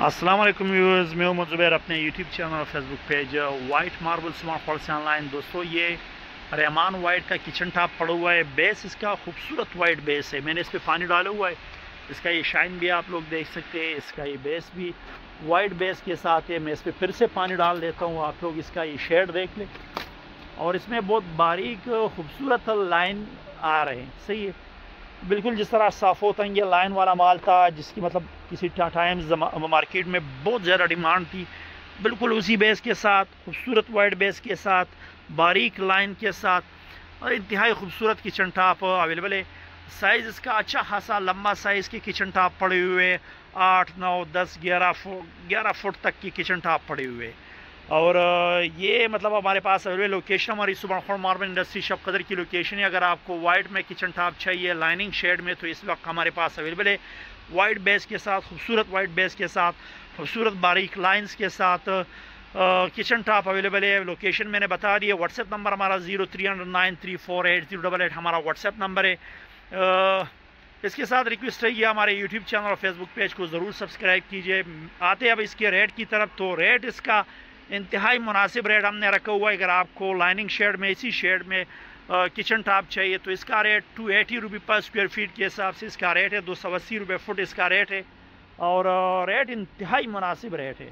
अस्सलाम वालेकुम व्यूअर्स, मैं WhiteMarble.MZubair अपने यूट्यूब चैनल और Facebook page white marble smart से ऑनलाइन। दोस्तों, ये रहमान वाइट का किचन टॉप पड़ा हुआ है। बेस इसका खूबसूरत वाइट बेस है। मैंने इस पर पानी डाला हुआ है। इसका ये शाइन भी आप लोग देख सकते हैं। इसका ये बेस भी वाइट बेस के साथ है। मैं इस पर फिर से पानी डाल देता हूँ, आप लोग इसका ये शेड देख लें। और इसमें बहुत बारीक खूबसूरत लाइन आ रहे हैं। सही है, बिल्कुल जिस तरह साफ़ो तंगे लाइन वाला माल था, जिसकी मतलब किसी टाइम्स मार्केट में बहुत ज़्यादा डिमांड थी। बिल्कुल उसी बेस के साथ, खूबसूरत वाइट बेस के साथ, बारीक लाइन के साथ, और इंतहाई खूबसूरत किचन टॉप अवेलेबल है। साइज़ इसका अच्छा खासा लंबा साइज़ के किचन टॉप पड़े हुए, 8, 9, 10, 11 फुट तक की किचन टॉप पड़े हुए। और ये मतलब हमारे पास अवेलेबल लोकेशन हमारी सुबह मार्बल इंडस्ट्री शॉप कदर की लोकेशन है। अगर आपको वाइट में किचन टॉप चाहिए लाइनिंग शेड में, तो इस वक्त हमारे पास अवेलेबल है। वाइट बेस के साथ, खूबसूरत वाइट बेस के साथ, खूबसूरत बारीक लाइंस के साथ किचन टॉप अवेलेबल है। लोकेशन मैंने बता दी है। व्हाट्सएप नंबर हमारा 0309348088 हमारा व्हाट्सएप नंबर है। इसके साथ रिक्वेस्ट है कि हमारे यूट्यूब चैनल और फेसबुक पेज को ज़रूर सब्सक्राइब कीजिए। आते अब इसके रेट की तरफ, तो रेट इसका इंतहाई मुनासिब रेट हमने रखा हुआ है। अगर आपको लाइनिंग शेड में, इसी शेड में किचन टॉप चाहिए, तो इसका रेट 280 रुपये पर स्क्वायर फीट के हिसाब से इसका रेट है। 280 रुपये फुट इसका रेट है। और रेट इंतहाई मुनासिब रेट है।